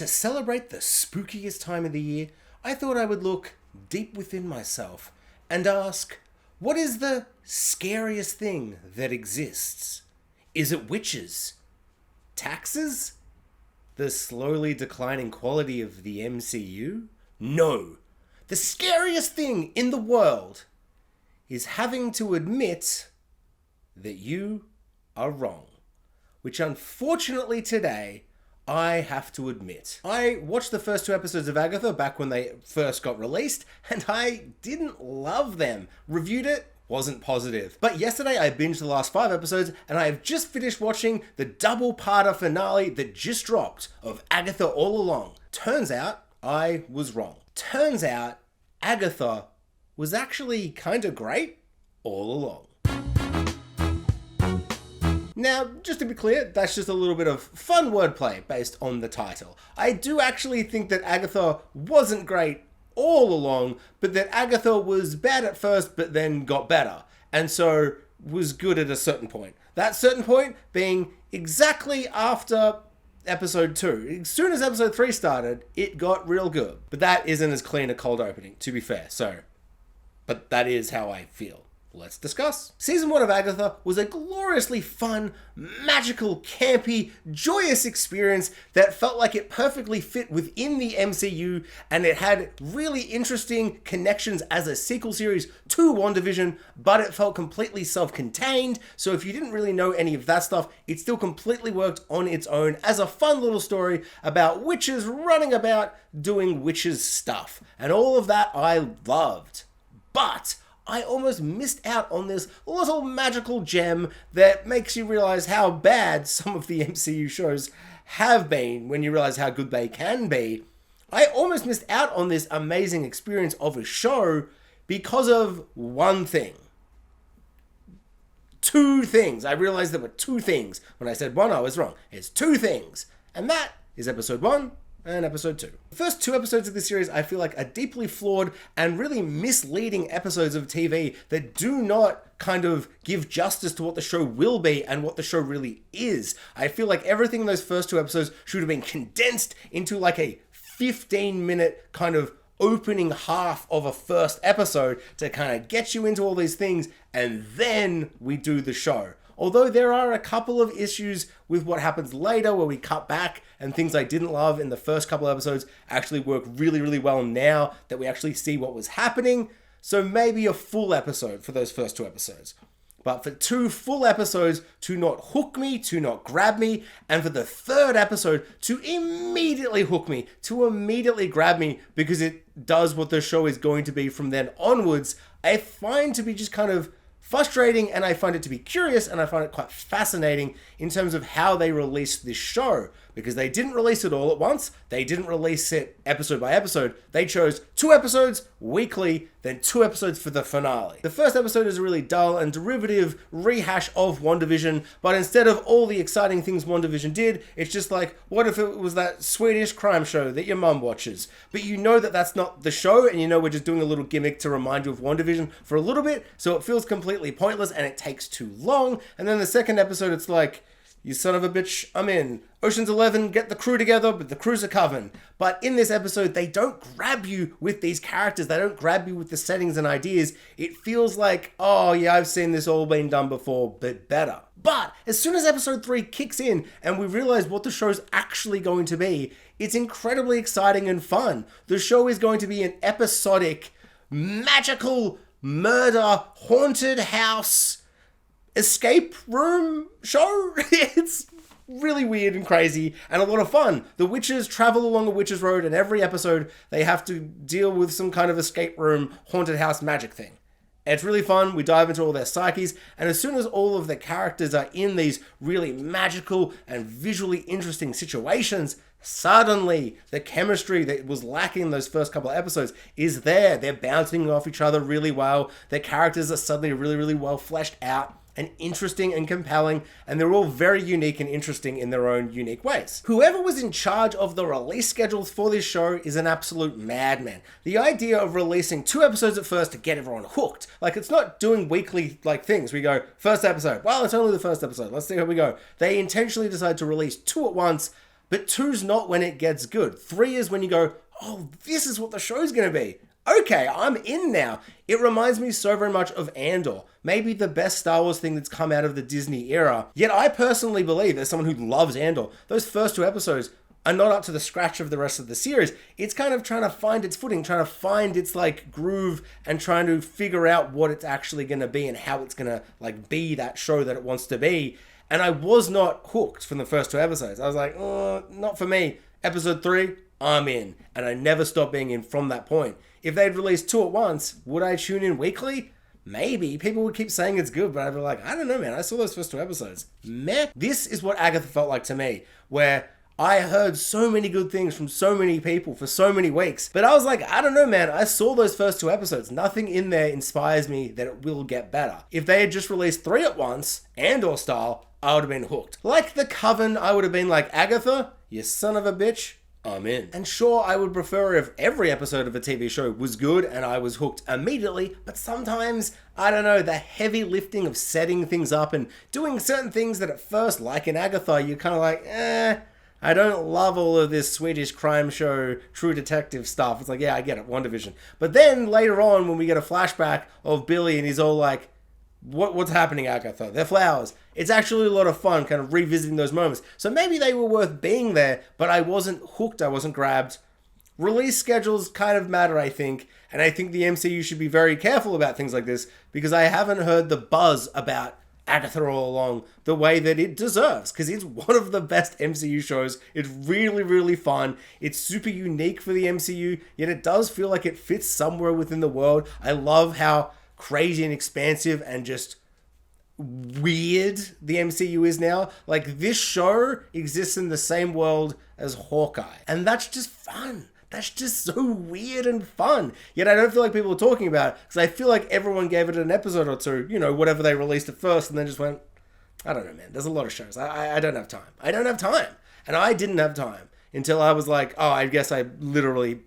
to celebrate the spookiest time of the year, I thought I would look deep within myself and ask, what is the scariest thing that exists? Is it witches? Taxes? The slowly declining quality of the MCU? No. The scariest thing in the world is having to admit that you are wrong. Which unfortunately today, I have to admit. I watched the first 2 episodes of Agatha back when they first got released, and I didn't love them. Reviewed it, wasn't positive. But yesterday I binged the last 5 episodes, and I have just finished watching the double-parter finale that just dropped of Agatha All Along. Turns out, I was wrong. Turns out, Agatha was actually kinda great all along. Now, just to be clear, that's just a little bit of fun wordplay based on the title. I do actually think that Agatha wasn't great all along, but that Agatha was bad at first, but then got better, and so was good at a certain point. That certain point being exactly after episode 2. As soon as episode 3 started, it got real good. But that isn't as clean a cold opening, to be fair, but that is how I feel. Let's discuss. Season 1 of Agatha was a gloriously fun, magical, campy, joyous experience that felt like it perfectly fit within the MCU, and it had really interesting connections as a sequel series to WandaVision, but it felt completely self-contained, so if you didn't really know any of that stuff, it still completely worked on its own as a fun little story about witches running about doing witches stuff, and all of that I loved. But I almost missed out on this little magical gem that makes you realize how bad some of the MCU shows have been when you realize how good they can be. I almost missed out on this amazing experience of a show because of one thing. 2 things. I realized there were 2 things. When I said 1, I was wrong. It's 2 things. And that is episode 1 and episode 2. The first 2 episodes of this series I feel like are deeply flawed and really misleading episodes of TV that do not kind of give justice to what the show will be and what the show really is. I feel like everything in those first 2 episodes should have been condensed into like a 15-minute kind of opening half of a first episode to kind of get you into all these things, and then we do the show. Although there are a couple of issues with what happens later where we cut back and things I didn't love in the first couple of episodes actually work really, really well now that we actually see what was happening. So maybe a full episode for those first 2 episodes. But for 2 full episodes to not hook me, to not grab me, and for the 3rd episode to immediately hook me, to immediately grab me because it does what the show is going to be from then onwards, I find to be just kind of frustrating, and I find it to be curious, and I find it quite fascinating in terms of how they released this show, because they didn't release it all at once. They didn't release it episode by episode. They chose 2 episodes weekly, then 2 episodes for the finale. The first episode is a really dull and derivative rehash of WandaVision, but instead of all the exciting things WandaVision did, it's just like, what if it was that Swedish crime show that your mum watches? But you know that that's not the show, and you know we're just doing a little gimmick to remind you of WandaVision for a little bit, so it feels completely pointless and it takes too long. And then the second episode, it's like, you son of a bitch, I'm in. Ocean's 11, get the crew together, but the crew's a coven. But in this episode, they don't grab you with these characters. They don't grab you with the settings and ideas. It feels like, oh yeah, I've seen this all been done before, but better. But as soon as episode 3 kicks in and we realize what the show's actually going to be, it's incredibly exciting and fun. The show is going to be an episodic, magical, murder, haunted house, escape room show. It's really weird and crazy and a lot of fun. The witches travel along a witch's road, and every episode they have to deal with some kind of escape room, haunted house magic thing. It's really fun. We dive into all their psyches, and as soon as all of the characters are in these really magical and visually interesting situations, suddenly the chemistry that was lacking in those first couple of episodes is there. They're bouncing off each other really well. Their characters are suddenly really, really well fleshed out and interesting and compelling, and they're all very unique and interesting in their own unique ways. Whoever was in charge of the release schedules for this show is an absolute madman. The idea of releasing 2 episodes at first to get everyone hooked, like it's not doing weekly like things. We go, first episode, well, it's only the first episode, let's see how we go. They intentionally decide to release 2 at once, But 2's not when it gets good. 3 is when you go, oh, this is what the show's gonna be. Okay, I'm in now. It reminds me so very much of Andor, maybe the best Star Wars thing that's come out of the Disney era. Yet I personally believe, as someone who loves Andor, those first 2 episodes are not up to the scratch of the rest of the series. It's kind of trying to find its footing, trying to find its like groove, and trying to figure out what it's actually going to be and how it's going to like be that show that it wants to be. And I was not hooked from the first 2 episodes. I was like, oh, not for me. Episode 3, I'm in. And I never stopped being in from that point. If they'd released 2 at once, would I tune in weekly? Maybe. People would keep saying it's good, but I'd be like, I don't know, man. I saw those first 2 episodes. Meh. This is what Agatha felt like to me, where I heard so many good things from so many people for so many weeks. But I was like, I don't know, man. I saw those first 2 episodes. Nothing in there inspires me that it will get better. If they had just released 3 at once, Andor style, I would have been hooked. Like The Coven, I would have been like, Agatha, you son of a bitch, I'm in. And sure, I would prefer if every episode of a TV show was good and I was hooked immediately, but sometimes, I don't know, the heavy lifting of setting things up and doing certain things that at first, like in Agatha, you're kind of like, I don't love all of this Swedish crime show, True Detective stuff. It's like, yeah, I get it, WandaVision. But then later on, when we get a flashback of Billy and he's all like, what's happening, Agatha? They're flowers. It's actually a lot of fun kind of revisiting those moments. So maybe they were worth being there, but I wasn't hooked, I wasn't grabbed. Release schedules kind of matter, I think, and I think the MCU should be very careful about things like this because I haven't heard the buzz about Agatha all along the way that it deserves, because it's one of the best MCU shows. It's really, really fun. It's super unique for the MCU, yet it does feel like it fits somewhere within the world. I love how crazy and expansive and just weird the MCU is now. Like, this show exists in the same world as Hawkeye, and that's just fun. That's just so weird and fun. Yet I don't feel like people are talking about it, because I feel like everyone gave it an episode or 2, you know, whatever they released at first, and then just went, I don't know, man. There's a lot of shows. I don't have time. I don't have time. And I didn't have time until I was like, oh, I guess I literally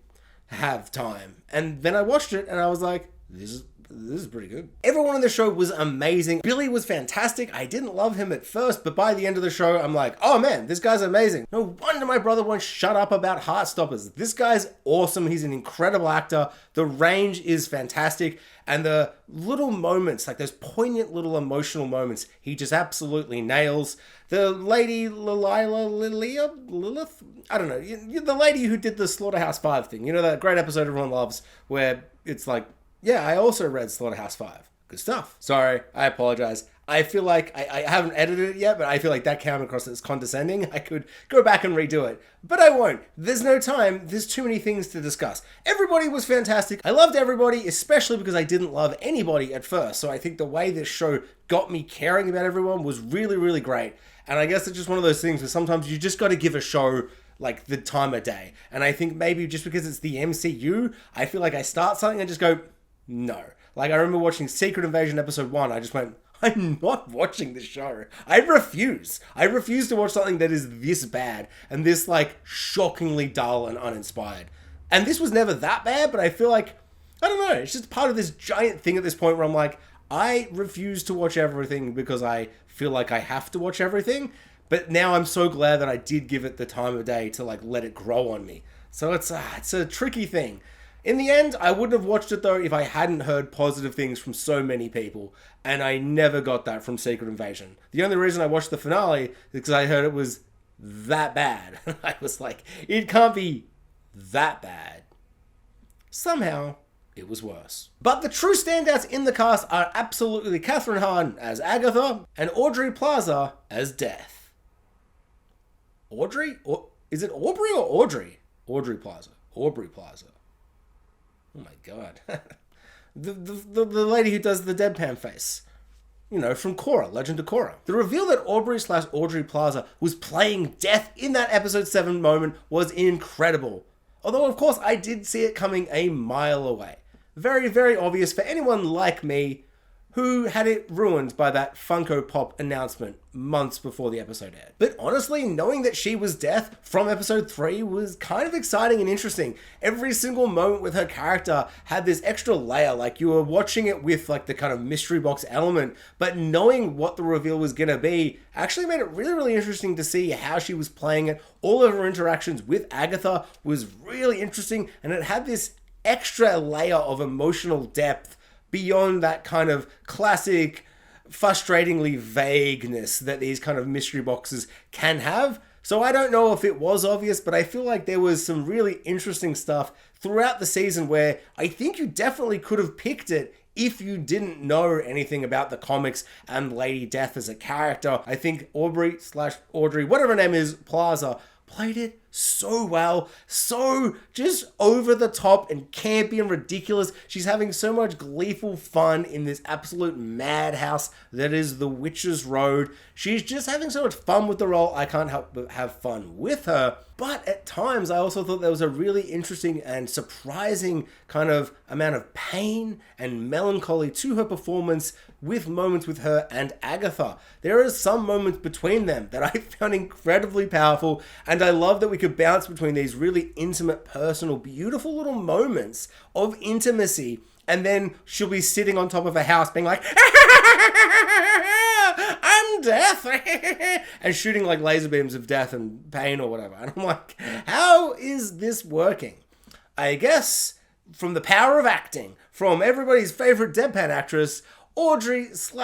have time. And then I watched it, and I was like, this is pretty good. Everyone on the show was amazing. Billy was fantastic. I didn't love him at first, but by the end of the show, I'm like, oh man, this guy's amazing. No wonder my brother won't shut up about Heartstoppers. This guy's awesome. He's an incredible actor. The range is fantastic. And the little moments, like those poignant little emotional moments, he just absolutely nails. The lady Lilith? I don't know. The lady who did the Slaughterhouse 5 thing. You know, that great episode everyone loves where it's like, yeah, I also read Slaughterhouse 5. Good stuff. Sorry, I apologize. I feel like I haven't edited it yet, but I feel like that came across as condescending. I could go back and redo it, but I won't. There's no time. There's too many things to discuss. Everybody was fantastic. I loved everybody, especially because I didn't love anybody at first. So I think the way this show got me caring about everyone was really, really great. And I guess it's just one of those things where sometimes you just got to give a show like the time of day. And I think maybe just because it's the MCU, I feel like I start something and just go, no. Like, I remember watching Secret Invasion episode 1. I just went, I'm not watching this show. I refuse. I refuse to watch something that is this bad and this, like, shockingly dull and uninspired. And this was never that bad, but I feel like, I don't know, it's just part of this giant thing at this point where I'm like, I refuse to watch everything because I feel like I have to watch everything. But now I'm so glad that I did give it the time of day to, like, let it grow on me. So it's a tricky thing. In the end, I wouldn't have watched it though if I hadn't heard positive things from so many people, and I never got that from Secret Invasion. The only reason I watched the finale is because I heard it was that bad. I was like, it can't be that bad. Somehow, it was worse. But the true standouts in the cast are absolutely Kathryn Hahn as Agatha and Aubrey Plaza as Death. Audrey? Is it Aubrey or Audrey? Aubrey Plaza. Aubrey Plaza. Oh my god. the lady who does the deadpan face. You know, from Korra, Legend of Korra. The reveal that Aubrey/Audrey Plaza was playing Death in that episode 7 moment was incredible. Although, of course, I did see it coming a mile away. Very, very obvious for anyone like me who had it ruined by that Funko Pop announcement months before the episode aired. But honestly, knowing that she was Death from episode 3 was kind of exciting and interesting. Every single moment with her character had this extra layer, like you were watching it with like the kind of mystery box element, but knowing what the reveal was going to be actually made it really, really interesting to see how she was playing it. All of her interactions with Agatha was really interesting, and it had this extra layer of emotional depth beyond that kind of classic, frustratingly vagueness that these kind of mystery boxes can have. So I don't know if it was obvious, but I feel like there was some really interesting stuff throughout the season where I think you definitely could have picked it if you didn't know anything about the comics and Lady Death as a character. I think Audrey, whatever her name is, Plaza, played it so well, so just over the top and campy and ridiculous. She's having so much gleeful fun in this absolute madhouse that is the Witch's Road. She's just having so much fun with the role. I can't help but have fun with her. But at times, I also thought there was a really interesting and surprising kind of amount of pain and melancholy to her performance, with moments with her and Agatha. There are some moments between them that I found incredibly powerful, and I love that we could bounce between these really intimate, personal, beautiful little moments of intimacy, and then she'll be sitting on top of a house being like, I'm Death, and shooting like laser beams of death and pain or whatever. And I'm like, how is this working? I guess from the power of acting, from everybody's favorite deadpan actress, Audrey /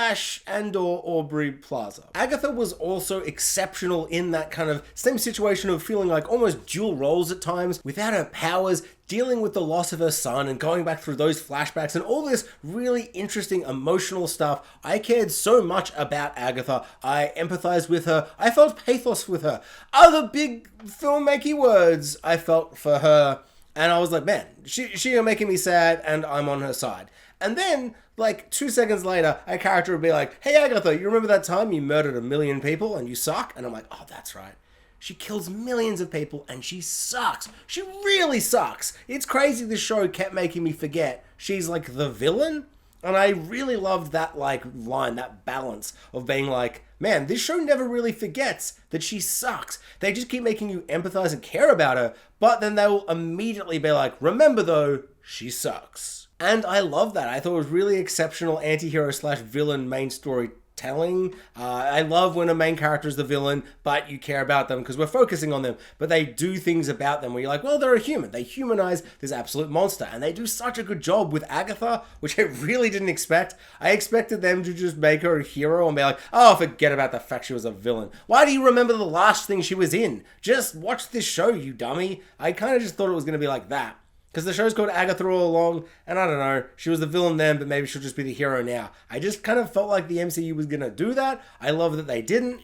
Aubrey Plaza. Agatha was also exceptional in that kind of same situation of feeling like almost dual roles at times, without her powers, dealing with the loss of her son and going back through those flashbacks and all this really interesting emotional stuff. I cared so much about Agatha. I empathized with her. I felt pathos with her. Other big filmmaking words I felt for her. And I was like, man, she are making me sad and I'm on her side. And then, like 2 seconds later, a character would be like, hey Agatha, you remember that time you murdered 1 million people and you suck? And I'm like, oh, that's right. She kills millions of people and she sucks. She really sucks. It's crazy this show kept making me forget she's like the villain. And I really loved that like line, that balance of being like, man, this show never really forgets that she sucks. They just keep making you empathize and care about her, but then they will immediately be like, remember though, she sucks. And I love that. I thought it was really exceptional anti-hero / villain main story telling. I love when a main character is the villain, but you care about them because we're focusing on them, but they do things about them where you're like, well, they're a human. They humanize this absolute monster, and they do such a good job with Agatha, which I really didn't expect. I expected them to just make her a hero and be like, oh, forget about the fact she was a villain. Why do you remember the last thing she was in? Just watch this show, you dummy. I kind of just thought it was going to be like that. Because the show's called Agatha all along, and I don't know, she was the villain then, but maybe she'll just be the hero now. I just kind of felt like the MCU was going to do that. I love that they didn't.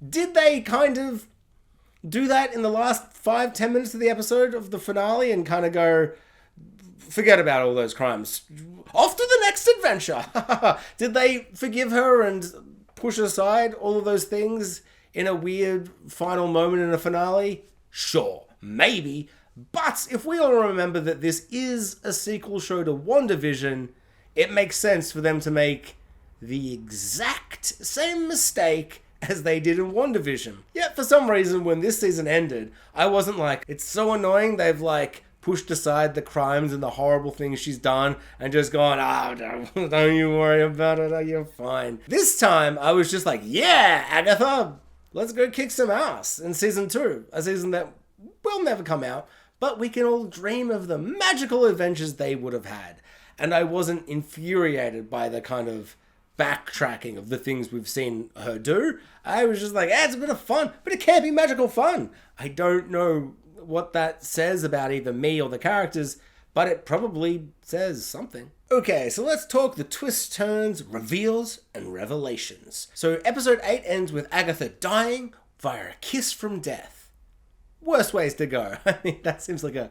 Did they kind of do that in the last 5-10 minutes of the episode of the finale and kind of go, forget about all those crimes. Off to the next adventure. Did they forgive her and push aside all of those things in a weird final moment in a finale? Sure, maybe. But if we all remember that this is a sequel show to WandaVision, it makes sense for them to make the exact same mistake as they did in WandaVision. Yet for some reason, when this season ended, I wasn't like, it's so annoying they've like pushed aside the crimes and the horrible things she's done and just gone, don't you worry about it, you're fine. This time, I was just like, yeah, Agatha, let's go kick some ass in season 2, a season that will never come out, but we can all dream of the magical adventures they would have had. And I wasn't infuriated by the kind of backtracking of the things we've seen her do. I was just like, it's a bit of fun, but it can't be magical fun. I don't know what that says about either me or the characters, but it probably says something. Okay, so let's talk the twists, turns, reveals, and revelations. So episode 8 ends with Agatha dying via a kiss from death. Worst ways to go. I mean, that seems like a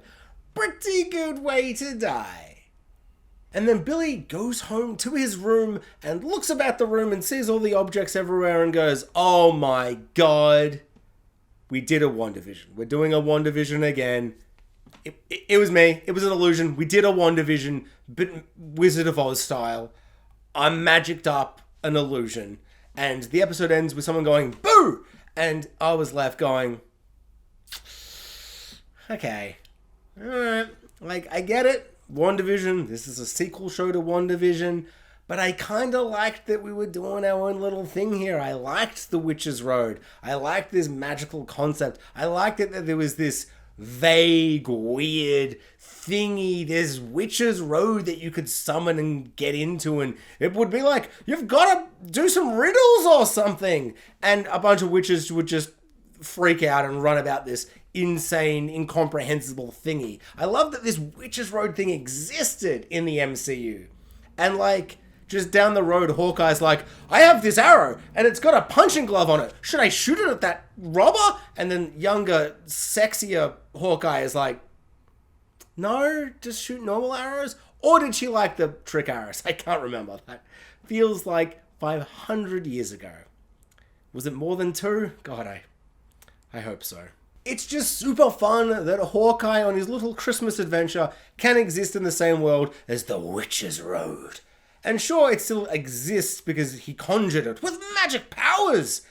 pretty good way to die. And then Billy goes home to his room and looks about the room and sees all the objects everywhere and goes, oh my god, we did a WandaVision. We're doing a WandaVision again. It was me. It was an illusion. We did a WandaVision, but Wizard of Oz style. I magicked up an illusion. And the episode ends with someone going, boo! And I was left going, okay, alright, like, I get it, WandaVision, this is a sequel show to WandaVision, but I kind of liked that we were doing our own little thing here. I liked the Witch's Road. I liked this magical concept. I liked it that there was this vague, weird thingy, this Witch's Road that you could summon and get into, and it would be like, you've got to do some riddles or something, and a bunch of witches would just freak out and run about this insane, incomprehensible thingy. I love that this Witch's Road thing existed in the MCU, and like, just down the road, Hawkeye's like, I have this arrow, and it's got a punching glove on it. Should I shoot it at that robber? And then younger, sexier Hawkeye is like, no, just shoot normal arrows? Or did she like the trick arrows? I can't remember. That feels like 500 years ago. Was it more than 2? God, I hope so. It's just super fun that Hawkeye on his little Christmas adventure can exist in the same world as the Witch's Road. And sure, it still exists because he conjured it with magic powers.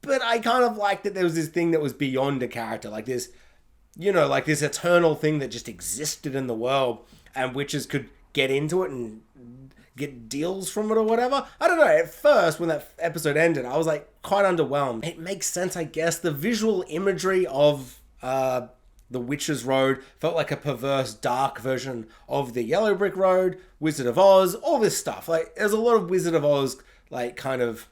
But I kind of liked that there was this thing that was beyond a character. Like this, you know, like this eternal thing that just existed in the world. And witches could get into it and get deals from it or whatever. I don't know. At first, when that episode ended, I was like quite underwhelmed. It makes sense, I guess. The visual imagery of the Witch's Road felt like a perverse, dark version of the Yellow Brick Road, Wizard of Oz, all this stuff. Like, there's a lot of Wizard of Oz, like, kind of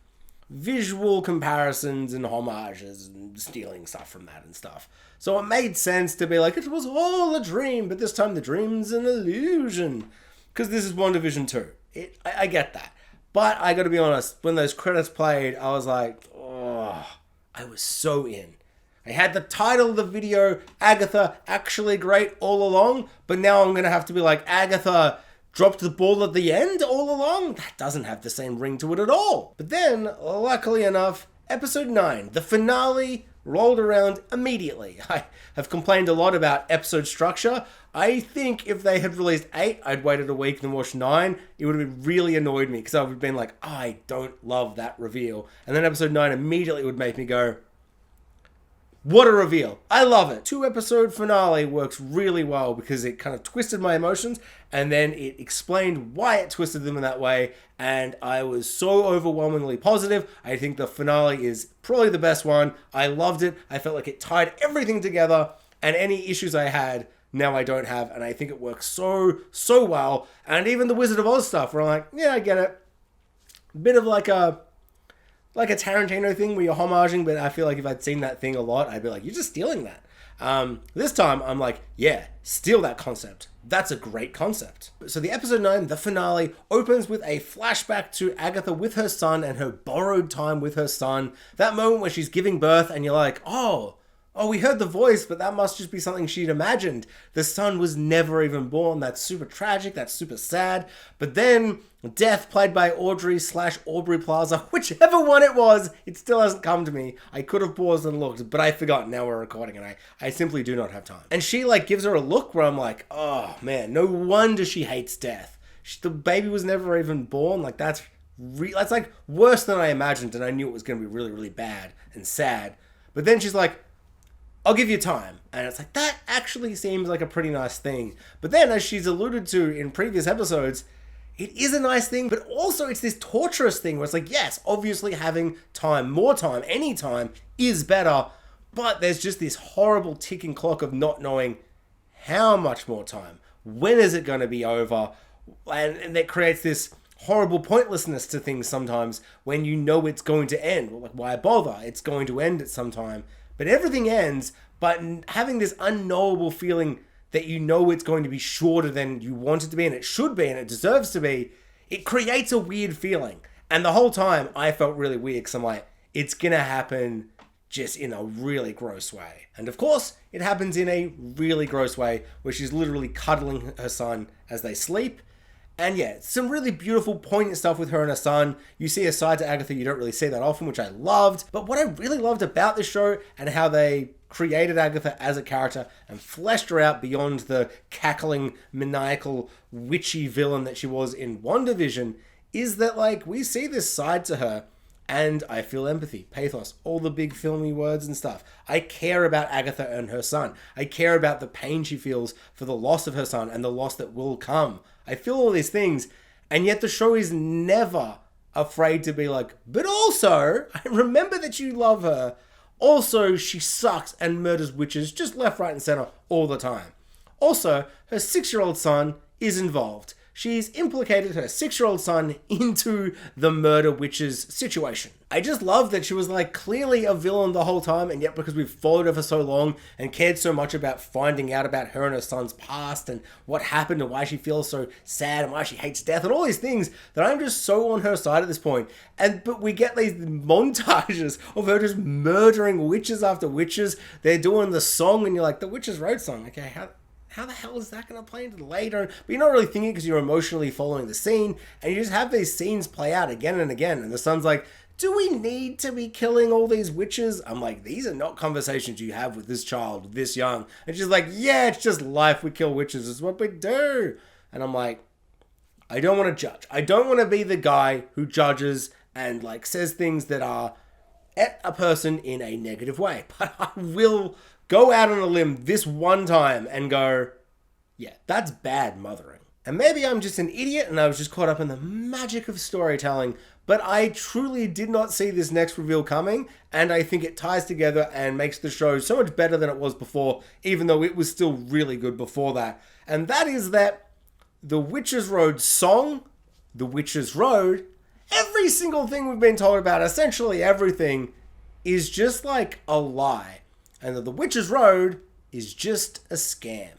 visual comparisons and homages and stealing stuff from that and stuff. So it made sense to be like, it was all a dream, but this time the dream's an illusion. Because this is WandaVision 2. I get that. But I gotta be honest, when those credits played, I was like, oh, I was so in. I had the title of the video, Agatha, actually great all along, but now I'm going to have to be like, Agatha dropped the ball at the end all along? That doesn't have the same ring to it at all. But then, luckily enough, episode 9, the finale, rolled around immediately. I have complained a lot about episode structure. I think if they had released 8, I'd waited a week and watched 9. It would have really annoyed me because I would have been like, I don't love that reveal. And then episode 9 immediately would make me go, what a reveal. I love it. 2-episode finale works really well because it kind of twisted my emotions and then it explained why it twisted them in that way. And I was so overwhelmingly positive. I think the finale is probably the best one. I loved it. I felt like it tied everything together and any issues I had, now I don't have. And I think it works so well. And even the Wizard of Oz stuff where I'm like, yeah, I get it. A bit of like a Tarantino thing where you're homaging, but I feel like if I'd seen that thing a lot, I'd be like, you're just stealing that. This time, I'm like, yeah, steal that concept. That's a great concept. So the episode 9, the finale, opens with a flashback to Agatha with her son and her borrowed time with her son. That moment where she's giving birth and you're like, oh, we heard the voice, but that must just be something she'd imagined. The son was never even born. That's super tragic. That's super sad. But then death, played by Audrey/Aubrey Plaza, whichever one it was, it still hasn't come to me. I could have paused and looked, but I forgot. Now we're recording and I simply do not have time. And she like gives her a look where I'm like, oh man, no wonder she hates death. The baby was never even born. Like that's like worse than I imagined, and I knew it was going to be really, really bad and sad. But then she's like, I'll give you time. And it's like, that actually seems like a pretty nice thing. But then, as she's alluded to in previous episodes, it is a nice thing, but also it's this torturous thing where it's like, yes, obviously having time, more time, any time is better, but there's just this horrible ticking clock of not knowing how much more time. When is it going to be over? And that creates this horrible pointlessness to things sometimes when you know it's going to end. Well, like, why bother? It's going to end at some time. But everything ends, but having this unknowable feeling that you know it's going to be shorter than you want it to be, and it should be, and it deserves to be, it creates a weird feeling. And the whole time, I felt really weird, because I'm like, it's going to happen just in a really gross way. And of course, it happens in a really gross way, where she's literally cuddling her son as they sleep. And yeah, some really beautiful, poignant stuff with her and her son. You see a side to Agatha you don't really see that often, which I loved. But what I really loved about this show and how they created Agatha as a character and fleshed her out beyond the cackling, maniacal, witchy villain that she was in WandaVision is that, like, we see this side to her, and I feel empathy, pathos, all the big filmy words and stuff. I care about Agatha and her son. I care about the pain she feels for the loss of her son and the loss that will come. I feel all these things, and yet the show is never afraid to be like, but also, I remember that you love her. Also, she sucks and murders witches just left, right, and center all the time. Also, her 6-year-old son is involved. She's implicated her 6-year-old son into the murder witches situation. I just love that she was like clearly a villain the whole time, and yet because we've followed her for so long and cared so much about finding out about her and her son's past and what happened and why she feels so sad and why she hates death and all these things, that I'm just so on her side at this point. But we get these montages of her just murdering witches after witches. They're doing the song and you're like, the Witches Road song, okay, how the hell is that going to play into later? But you're not really thinking because you're emotionally following the scene, and you just have these scenes play out again and again. And the son's like, do we need to be killing all these witches? I'm like, these are not conversations you have with this child this young. And she's like, yeah, it's just life. We kill witches. It's what we do. And I'm like, I don't want to judge. I don't want to be the guy who judges and like says things that are at a person in a negative way. But I will go out on a limb this one time and go, yeah, that's bad mothering. And maybe I'm just an idiot and I was just caught up in the magic of storytelling, but I truly did not see this next reveal coming, and I think it ties together and makes the show so much better than it was before, even though it was still really good before that. And that is that the Witches Road song, The Witches Road, every single thing we've been told about, essentially everything, is just like a lie. And that the Witches Road is just a scam.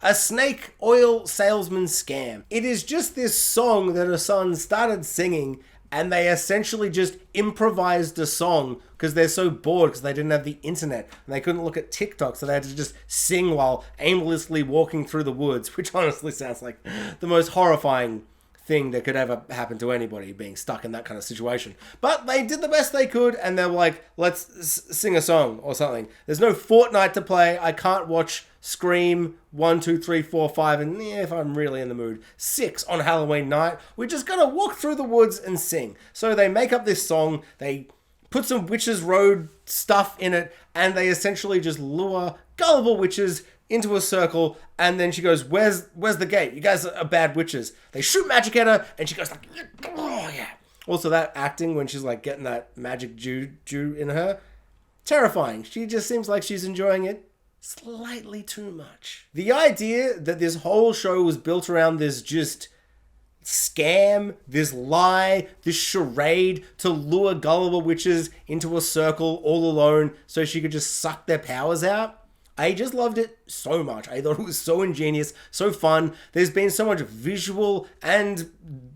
A snake oil salesman scam. It is just this song that her son started singing, and they essentially just improvised a song because they're so bored because they didn't have the internet and they couldn't look at TikTok, so they had to just sing while aimlessly walking through the woods, which honestly sounds like the most horrifying thing that could ever happen to anybody, being stuck in that kind of situation. But they did the best they could, and they were like, let's sing a song or something. There's no Fortnite to play. I can't watch Scream 1, 2, 3, 4, 5, and if I'm really in the mood, 6 on Halloween night. We're just gonna walk through the woods and sing. So they make up this song, they put some Witches Road stuff in it, and they essentially just lure gullible witches into a circle, and then she goes, where's the gate? You guys are bad witches. They shoot magic at her, and she goes like, oh yeah. Also that acting when she's like getting that magic juju in her, terrifying. She just seems like she's enjoying it slightly too much. The idea that this whole show was built around this just scam, this lie, this charade to lure gullible witches into a circle all alone so she could just suck their powers out, I just loved it so much. I thought it was so ingenious, so fun. There's been so much visual and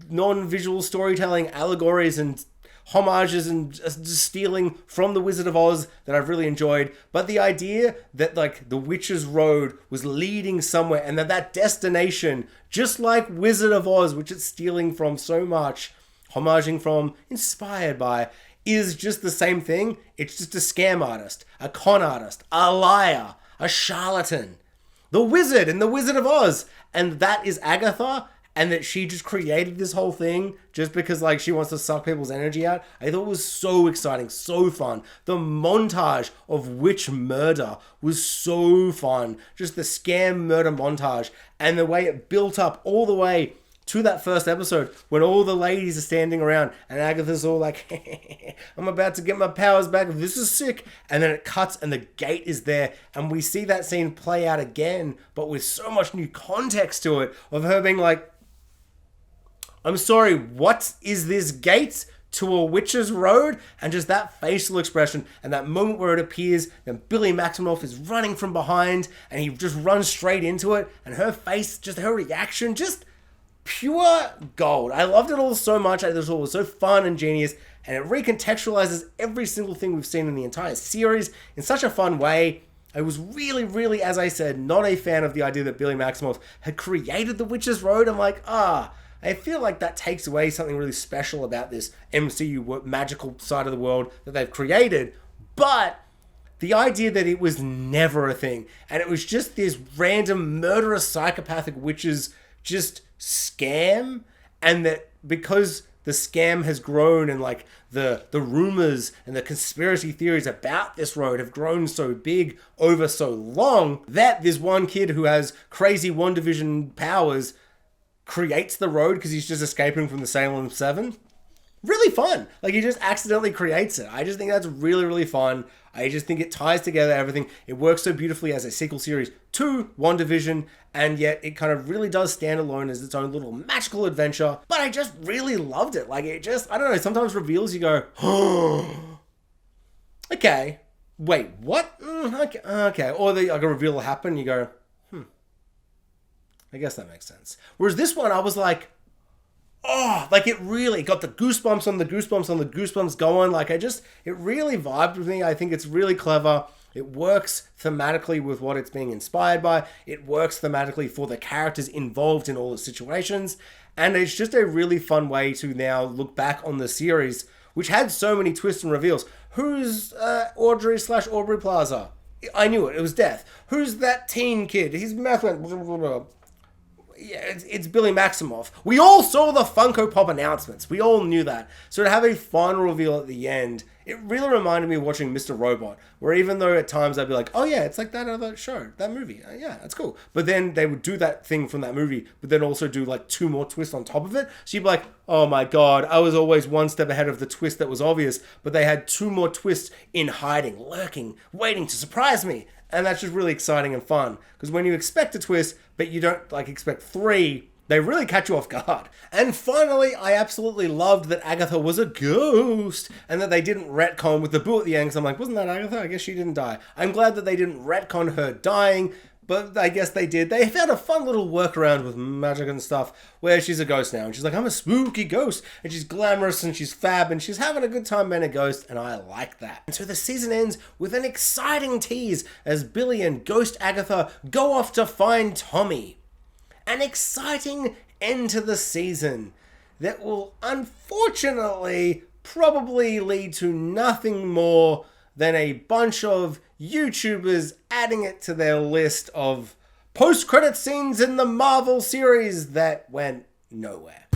non-visual storytelling, allegories and homages and just stealing from the Wizard of Oz that I've really enjoyed. But the idea that like the Witch's Road was leading somewhere and that destination, just like Wizard of Oz, which it's stealing from so much, homaging from, inspired by, is just the same thing. It's just a scam artist, a con artist, a liar, a charlatan, the wizard in the Wizard of Oz. And that is Agatha, and that she just created this whole thing just because like she wants to suck people's energy out. I thought it was so exciting, so fun. The montage of witch murder was so fun. Just the scam murder montage and the way it built up all the way to that first episode when all the ladies are standing around and Agatha's all like, I'm about to get my powers back. This is sick. And then it cuts and the gate is there. And we see that scene play out again, but with so much new context to it of her being like, I'm sorry, what is this gate to a Witch's Road? And just that facial expression and that moment where it appears, then Billy Maximoff is running from behind and he just runs straight into it. And her face, just her reaction, just pure gold. I loved it all so much. I thought it was so fun and genius, and it recontextualizes every single thing we've seen in the entire series in such a fun way. I was really, really, as I said, not a fan of the idea that Billy Maximoff had created the Witch's Road. I'm like, I feel like that takes away something really special about this MCU magical side of the world that they've created. But the idea that it was never a thing, and it was just this random murderous psychopathic witches just scam, and that because the scam has grown and like the rumors and the conspiracy theories about this road have grown so big over so long that this one kid who has crazy WandaVision powers creates the road because he's just escaping from the Salem 7. Really fun. Like, he just accidentally creates it. I just think that's really, really fun. I just think it ties together everything. It works so beautifully as a sequel series to WandaVision, and yet it kind of really does stand alone as its own little magical adventure. But I just really loved it. Like, it just, I don't know, sometimes reveals you go, oh, okay, wait, what? Okay. Or like a reveal will happen, you go, I guess that makes sense. Whereas this one, I was like, oh, like it really got the goosebumps on the goosebumps on the goosebumps going. Like it really vibed with me. I think it's really clever. It works thematically with what it's being inspired by. It works thematically for the characters involved in all the situations. And it's just a really fun way to now look back on the series, which had so many twists and reveals. Who's Audrey/Aubrey Plaza? I knew it. It was Death. Who's that teen kid? His mouth went... Yeah, it's Billy Maximoff. We all saw the Funko Pop announcements. We all knew that. So to have a final reveal at the end, it really reminded me of watching Mr. Robot, where even though at times I'd be like, oh yeah, it's like that other show, that movie. Yeah, that's cool. But then they would do that thing from that movie, but then also do like 2 more twists on top of it. So you'd be like, oh my God, I was always one step ahead of the twist that was obvious, but they had 2 more twists in hiding, lurking, waiting to surprise me. And that's just really exciting and fun. Because when you expect a twist, but you don't like expect 3, they really catch you off guard. And finally, I absolutely loved that Agatha was a ghost. And that they didn't retcon with the boo at the end. Because I'm like, wasn't that Agatha? I guess she didn't die. I'm glad that they didn't retcon her dying. But I guess they did. They found a fun little workaround with magic and stuff where she's a ghost now. And she's like, I'm a spooky ghost. And she's glamorous and she's fab and she's having a good time being a ghost. And I like that. And so the season ends with an exciting tease as Billy and Ghost Agatha go off to find Tommy. An exciting end to the season that will unfortunately probably lead to nothing more than a bunch of YouTubers adding it to their list of post-credit scenes in the Marvel series that went nowhere.